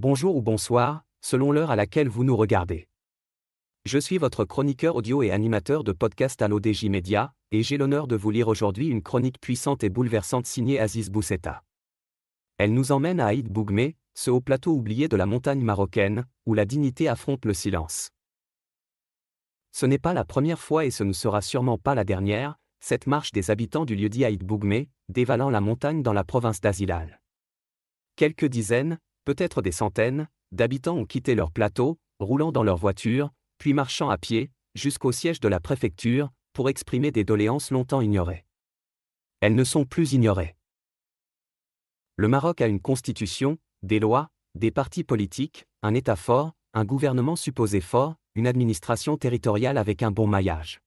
Bonjour ou bonsoir, selon l'heure à laquelle vous nous regardez. Je suis votre chroniqueur audio et animateur de podcast à l'ODJ Média, et j'ai l'honneur de vous lire aujourd'hui une chronique puissante et bouleversante signée Aziz Boussetta. Elle nous emmène à Aït Bougmé, ce haut plateau oublié de la montagne marocaine, où la dignité affronte le silence. Ce n'est pas la première fois et ce ne sera sûrement pas la dernière, cette marche des habitants du lieu-dit Aït Bougmé, dévalant la montagne dans la province d'Azilal. Quelques dizaines, peut-être des centaines, d'habitants ont quitté leur plateau, roulant dans leur voiture, puis marchant à pied, jusqu'au siège de la préfecture, pour exprimer des doléances longtemps ignorées. Elles ne sont plus ignorées. Le Maroc a une constitution, des lois, des partis politiques, un État fort, un gouvernement supposé fort, une administration territoriale avec un bon maillage.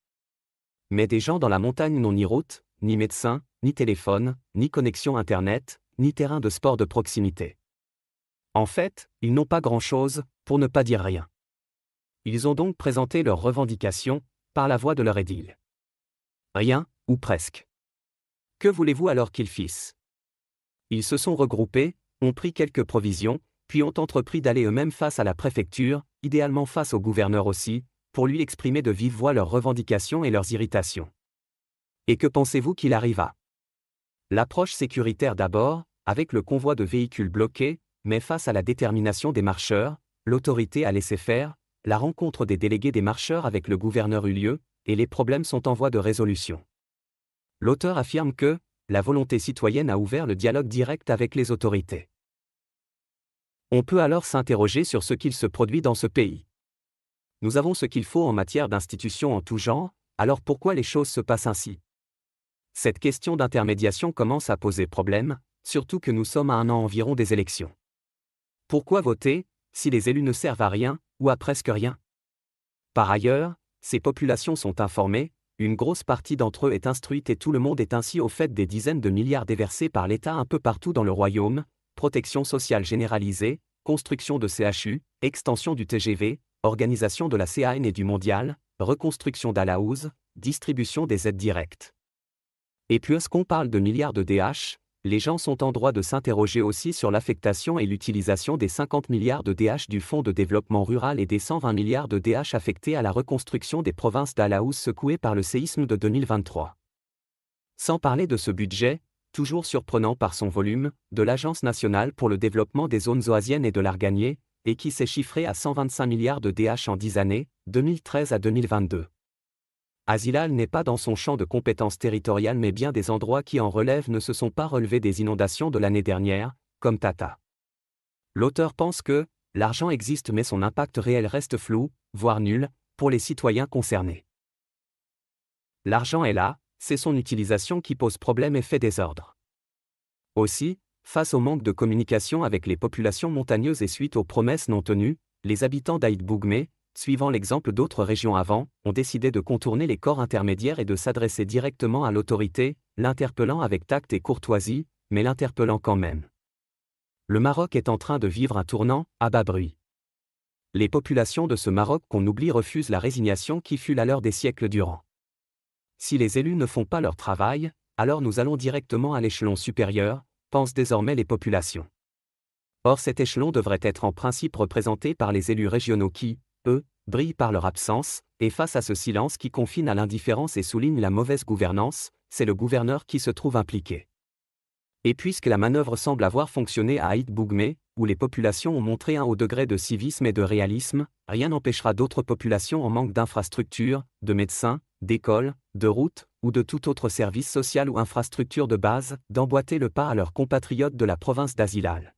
Mais des gens dans la montagne n'ont ni route, ni médecin, ni téléphone, ni connexion Internet, ni terrain de sport de proximité. En fait, ils n'ont pas grand-chose, pour ne pas dire rien. Ils ont donc présenté leurs revendications, par la voix de leur édile. Rien, ou presque. Que voulez-vous alors qu'ils fissent? Ils se sont regroupés, ont pris quelques provisions, puis ont entrepris d'aller eux-mêmes face à la préfecture, idéalement face au gouverneur aussi, pour lui exprimer de vive voix leurs revendications et leurs irritations. Et que pensez-vous qu'il arriva? L'approche sécuritaire d'abord, avec le convoi de véhicules bloqués, mais face à la détermination des marcheurs, l'autorité a laissé faire, la rencontre des délégués des marcheurs avec le gouverneur eut lieu, et les problèmes sont en voie de résolution. L'auteur affirme que la volonté citoyenne a ouvert le dialogue direct avec les autorités. On peut alors s'interroger sur ce qu'il se produit dans ce pays. Nous avons ce qu'il faut en matière d'institutions en tout genre, alors pourquoi les choses se passent ainsi? Cette question d'intermédiation commence à poser problème, surtout que nous sommes à un an environ des élections. Pourquoi voter, si les élus ne servent à rien, ou à presque rien? Par ailleurs, ces populations sont informées, une grosse partie d'entre eux est instruite et tout le monde est ainsi au fait des dizaines de milliards déversés par l'État un peu partout dans le royaume, protection sociale généralisée, construction de CHU, extension du TGV, organisation de la CAN et du Mondial, reconstruction d'Alaouz, distribution des aides directes. Et puisqu'on parle de milliards de DH, les gens sont en droit de s'interroger aussi sur l'affectation et l'utilisation des 50 milliards de DH du Fonds de développement rural et des 120 milliards de DH affectés à la reconstruction des provinces d'Alaouz secouées par le séisme de 2023. Sans parler de ce budget, toujours surprenant par son volume, de l'Agence nationale pour le développement des zones oasiennes et de l'Arganier, et qui s'est chiffré à 125 milliards de DH en 10 années, 2013 à 2022. Azilal n'est pas dans son champ de compétences territoriales mais bien des endroits qui en relèvent ne se sont pas relevés des inondations de l'année dernière, comme Tata. L'auteur pense que l'argent existe mais son impact réel reste flou, voire nul, pour les citoyens concernés. L'argent est là, c'est son utilisation qui pose problème et fait désordre. Aussi, face au manque de communication avec les populations montagneuses et suite aux promesses non tenues, les habitants d'Aït Bougmé, suivant l'exemple d'autres régions avant, ont décidé de contourner les corps intermédiaires et de s'adresser directement à l'autorité, l'interpellant avec tact et courtoisie, mais l'interpellant quand même. Le Maroc est en train de vivre un tournant, à bas bruit. Les populations de ce Maroc qu'on oublie refusent la résignation qui fut la leur des siècles durant. Si les élus ne font pas leur travail, alors nous allons directement à l'échelon supérieur, pensent désormais les populations. Or cet échelon devrait être en principe représenté par les élus régionaux qui, eux, brillent par leur absence, et face à ce silence qui confine à l'indifférence et souligne la mauvaise gouvernance, c'est le gouverneur qui se trouve impliqué. Et puisque la manœuvre semble avoir fonctionné à Aït Bougmé, où les populations ont montré un haut degré de civisme et de réalisme, rien n'empêchera d'autres populations en manque d'infrastructures, de médecins, d'écoles, de routes, ou de tout autre service social ou infrastructure de base, d'emboîter le pas à leurs compatriotes de la province d'Azilal.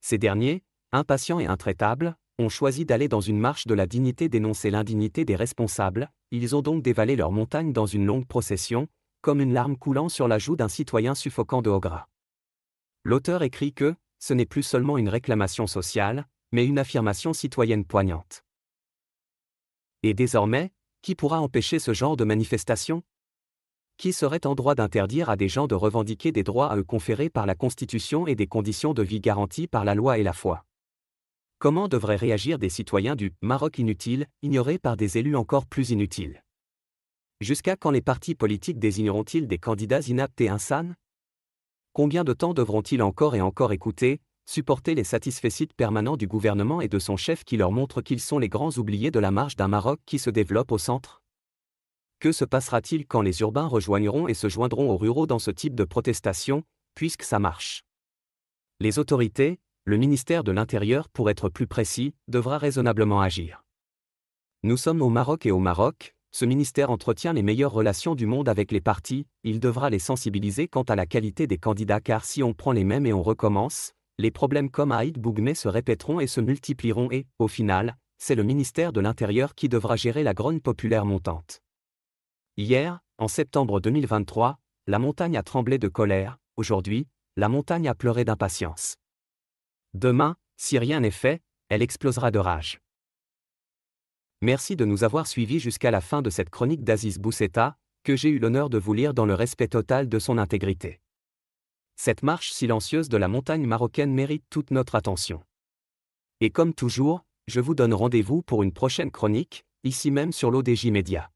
Ces derniers, impatients et intraitables, ont choisi d'aller dans une marche de la dignité dénoncer l'indignité des responsables, ils ont donc dévalé leur montagne dans une longue procession, comme une larme coulant sur la joue d'un citoyen suffocant de haut gras. L'auteur écrit que ce n'est plus seulement une réclamation sociale, mais une affirmation citoyenne poignante. Et désormais, qui pourra empêcher ce genre de manifestation? Qui serait en droit d'interdire à des gens de revendiquer des droits à eux conférés par la Constitution et des conditions de vie garanties par la loi et la foi? Comment devraient réagir des citoyens du Maroc inutile, ignorés par des élus encore plus inutiles? Jusqu'à quand les partis politiques désigneront-ils des candidats inaptes et insanes? Combien de temps devront-ils encore et encore écouter supporter les satisfecit permanents du gouvernement et de son chef qui leur montrent qu'ils sont les grands oubliés de la marche d'un Maroc qui se développe au centre? Que se passera-t-il quand les urbains rejoigneront et se joindront aux ruraux dans ce type de protestation, puisque ça marche? Les autorités, le ministère de l'Intérieur pour être plus précis, devra raisonnablement agir. Nous sommes au Maroc et au Maroc, ce ministère entretient les meilleures relations du monde avec les partis, il devra les sensibiliser quant à la qualité des candidats car si on prend les mêmes et on recommence, les problèmes comme à Aïd Bougmé se répéteront et se multiplieront et, au final, c'est le ministère de l'Intérieur qui devra gérer la grogne populaire montante. Hier, en septembre 2023, la montagne a tremblé de colère, aujourd'hui, la montagne a pleuré d'impatience. Demain, si rien n'est fait, elle explosera de rage. Merci de nous avoir suivis jusqu'à la fin de cette chronique d'Aziz Bousseta, que j'ai eu l'honneur de vous lire dans le respect total de son intégrité. Cette marche silencieuse de la montagne marocaine mérite toute notre attention. Et comme toujours, je vous donne rendez-vous pour une prochaine chronique, ici même sur l'ODJ Média.